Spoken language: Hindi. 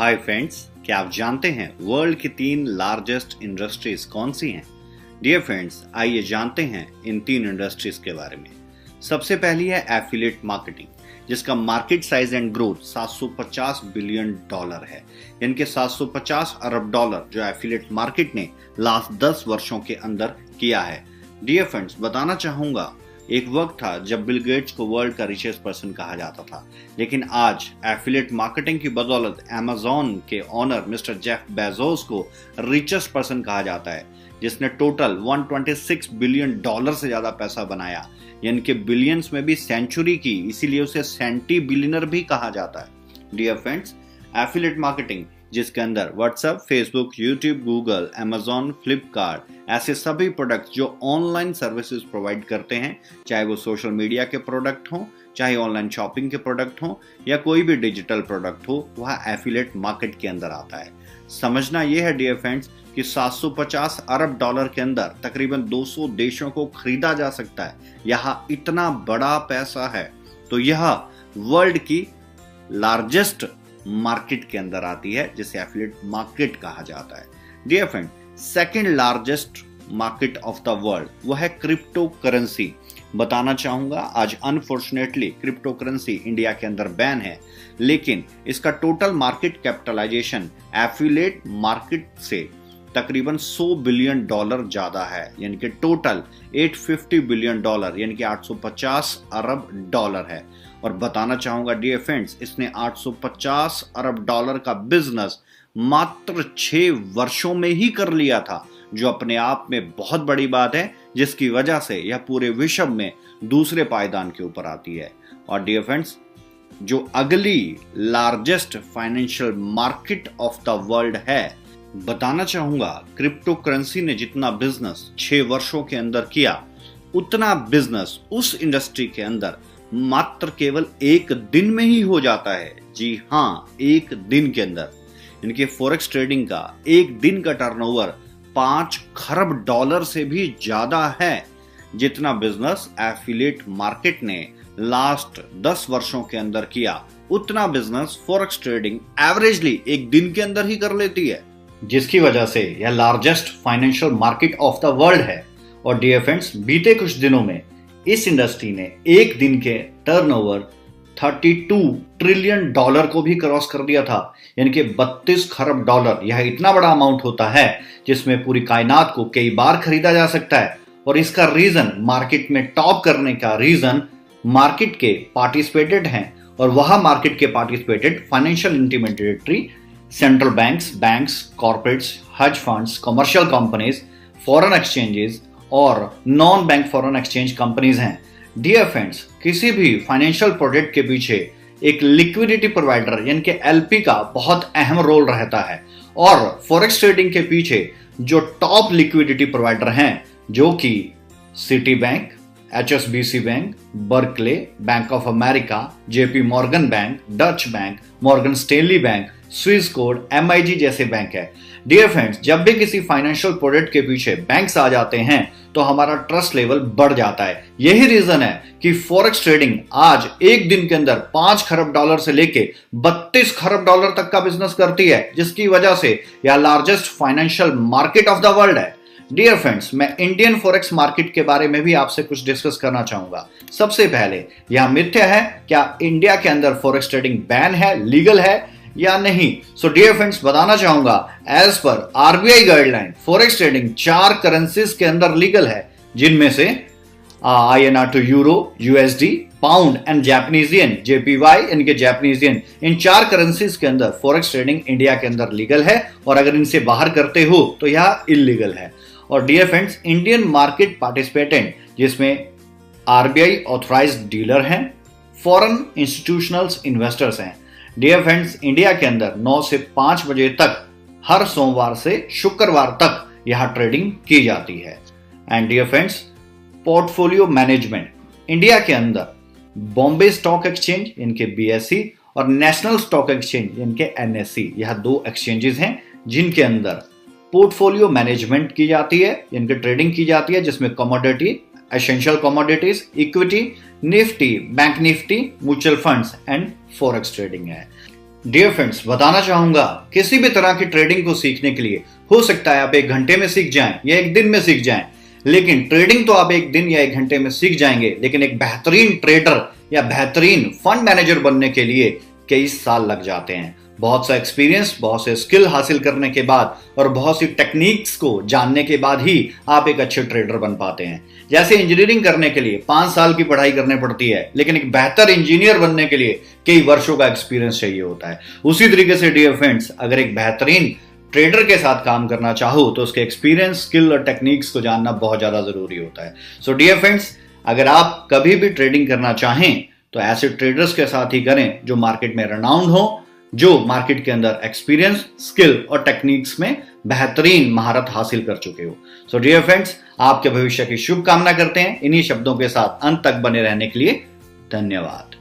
हाय फ्रेंड्स, क्या आप जानते हैं वर्ल्ड की 3 लार्जेस्ट इंडस्ट्रीज कौन सी हैं? डियर फ्रेंड्स, आइए जानते हैं इन 3 इंडस्ट्रीज के बारे में। सबसे पहली है एफिलिएट मार्केटिंग, जिसका market size and growth $750 billion है, यानी कि $750 अरब जो एफिलिएट मार्केट ने लास्ट 10 वर्षों के अंदर किया है। डियर फ्रेंड्स, बताना चाहूंगा एक वक्त था जब बिल गेट्स को वर्ल्ड का रिचेस्ट पर्सन कहा जाता था, लेकिन आज एफिलिएट मार्केटिंग की बदौलत अमेज़न के ओनर मिस्टर जेफ बेजोस को रिचेस्ट पर्सन कहा जाता है, जिसने टोटल $126 बिलियन से ज्यादा पैसा बनाया, यानी कि बिलियंस में भी सेंचुरी की, इसीलिए उसे सेंटी बिलियनर भी कहा जाता है। डियर फ्रेंड्स, एफिलिएट मार्केटिंग जिसके अंदर WhatsApp, Facebook, YouTube, Google, Amazon, Flipkart ऐसे सभी प्रोडक्ट्स जो ऑनलाइन सर्विसेज प्रोवाइड करते हैं, चाहे वो सोशल मीडिया के प्रोडक्ट हों, चाहे ऑनलाइन शॉपिंग के प्रोडक्ट हों या कोई भी डिजिटल प्रोडक्ट हो, वह एफिलिएट मार्केट के अंदर आता है। समझना यह है डियर फ्रेंड्स कि $750 अरब के अंदर तकरीबन 200 देशों को खरीदा जा सकता है। यहाँ इतना बड़ा पैसा है, तो यह वर्ल्ड की लार्जेस्ट मार्केट के अंदर आती है, जिसे एफिलिएट मार्केट कहा जाता है। Dear friend, second largest market of the world वो है क्रिप्टो करेंसी। बताना चाहूंगा, आज अनफॉर्चुनेटली क्रिप्टो करेंसी इंडिया के अंदर बैन है, लेकिन इसका total market capitalization affiliate market से तकरीबन $100 बिलियन ज्यादा है, यानी कि टोटल $850 बिलियन यानी कि $850 अरब है। और बताना चाहूंगा डियर फ्रेंड्स, इसने $850 अरब का बिजनेस मात्र 6 वर्षों में ही कर लिया था, जो अपने आप में बहुत बड़ी बात है, जिसकी वजह से यह पूरे विश्व में दूसरे पायदान के ऊपर आती है। और डियर फ्रेंड्स, जो अगली largest financial market of the world है, बताना चाहूंगा क्रिप्टो करेंसी ने जितना बिजनेस 6 वर्षों के अंदर किया, उतना बिजनेस उस इंडस्ट्री के अंदर मात्र केवल 1 दिन में ही हो जाता है। जी हाँ, 1 दिन के अंदर। इनके फॉरेक्स ट्रेडिंग का 1 दिन का टर्नओवर $5 खरब से भी ज्यादा है। जितना बिजनेस एफिलिएट मार्केट ने लास्ट 10 वर्षों के अंदर किया, उतना बिजनेस फॉरेक्स ट्रेडिंग एवरेजली 1 दिन के अंदर ही कर लेती है, जिसकी वजह से यह largest financial market of the world है। और डियर फ्रेंड्स, बीते कुछ दिनों में इस इंडस्ट्री ने 1 दिन के टर्नओवर $32 ट्रिलियन को भी क्रॉस कर दिया था, यानी कि $32 खरब। यह इतना बड़ा अमाउंट होता है जिसमें पूरी कायनात को कई बार खरीदा जा सकता है। और इसका रीजन, मार्केट में टॉप करने का रीजन, मार्केट के पार्टिसिपेटेड हैं, और वह मार्केट के participated financial intermediary, central banks, corporates, hedge funds, commercial companies, foreign exchanges और non bank foreign exchange companies हैं। डियर फ्रेंड्स, किसी भी फाइनेंशियल प्रोडक्ट के पीछे एक लिक्विडिटी प्रोवाइडर यानी कि एलपी का बहुत अहम रोल रहता है, और फॉरेक्स ट्रेडिंग के पीछे जो टॉप लिक्विडिटी प्रोवाइडर हैं, जो कि city bank, HSBC bank, Berkeley, bank of America, JP Morgan bank, Dutch bank, Morgan Stanley bank, Swiss code, MIG जैसे बैंक है। डियर फ्रेंड्स, जब भी किसी फाइनेंशियल प्रोडक्ट के पीछे बैंक्स आ जाते हैं तो हमारा ट्रस्ट लेवल बढ़ जाता है। यही रीजन है कि फॉरेक्स ट्रेडिंग आज 1 दिन के अंदर $5 खरब से लेके $32 खरब तक का बिजनेस करती है, जिसकी वजह से यह largest financial market of the world है। डियर फ्रेंड्स, मैं इंडियन फॉरेक्स मार्केट के बारे में भी आपसे कुछ डिस्कस करना चाहूंगा। सबसे पहले, यह मिथ्या है, क्या इंडिया के अंदर फॉरेक्स ट्रेडिंग बैन है, लीगल है या नहीं? सो डियर फ्रेंड्स, बताना चाहूंगा, एज पर RBI guideline forex trading 4 currencies के अंदर लीगल है, जिनमें से INR to euro, USD, pound and Japanese yen, JPY यानी कि जापानीज येन। इन 4 करेंसीज के अंदर फॉरेक्स ट्रेडिंग इंडिया के अंदर लीगल है, और अगर इनसे बाहर करते हो तो यह इलीगल है। और डियर फ्रेंड्स, इंडियन मार्केट पार्टिसिपेटेंट जिसमें RBI ऑथराइज्ड डीलर हैं, फॉरेन इंस्टीट्यूशनल्स इन्वेस्टर्स हैं। डियर फ्रेंड्स, इंडिया के अंदर 9 से 5 बजे तक हर सोमवार से शुक्रवार तक यह ट्रेडिंग की जाती है। And dear friends, portfolio management, India के अंदर बॉम्बे स्टॉक एक्सचेंज इनके BSE और नेशनल स्टॉक एक्सचेंज इनके NSE, यह 2 एक्सचेंजेस हैं जिनके अंदर पोर्टफोलियो मैनेजमेंट की जाती है, इनकी ट्रेडिंग की जाती है, जिसमें commodity, essential commodities, equity, Nifty, bank Nifty, mutual funds and forex trading है। डियर फ्रेंड्स, बताना चाहूंगा किसी भी तरह की ट्रेडिंग को सीखने के लिए हो सकता है आप 1 घंटे में सीख जाएं या 1 दिन में सीख जाएं, लेकिन ट्रेडिंग तो आप 1 दिन या 1 घंटे में सीख जाएंगे, लेकिन एक बेहतरीन ट्रेडर या बेहतरीन फंड मैनेजर बनने के लिए कई साल लग जाते हैं। बहुत सा एक्सपीरियंस, बहुत से स्किल हासिल करने के बाद और बहुत सी टेक्निक्स को जानने के बाद ही आप एक अच्छे ट्रेडर बन पाते हैं। जैसे इंजीनियरिंग करने के लिए 5 साल की पढ़ाई करनी पड़ती है, लेकिन एक बेहतर इंजीनियर बनने के लिए कई वर्षों का एक्सपीरियंस चाहिए होता है। उसी तरीके से डियर फ्रेंड्स, अगर एक बेहतरीन ट्रेडर के साथ काम करना चाहो तो उसके एक्सपीरियंस, स्किल और टेक्निक्स को जानना बहुत ज्यादा जरूरी होता है। सो डियर फ्रेंड्स, अगर आप कभी भी ट्रेडिंग करना चाहें तो ऐसे ट्रेडर्स के साथ ही करें जो मार्केट में रनाउंड हो, जो मार्केट के अंदर एक्सपीरियंस, स्किल और टेक्निक्स में बेहतरीन महारत हासिल कर चुके हो। सो डियर फ्रेंड्स, आपके भविष्य की शुभकामना करते हैं। इन्हीं शब्दों के साथ अंत तक बने रहने के लिए धन्यवाद।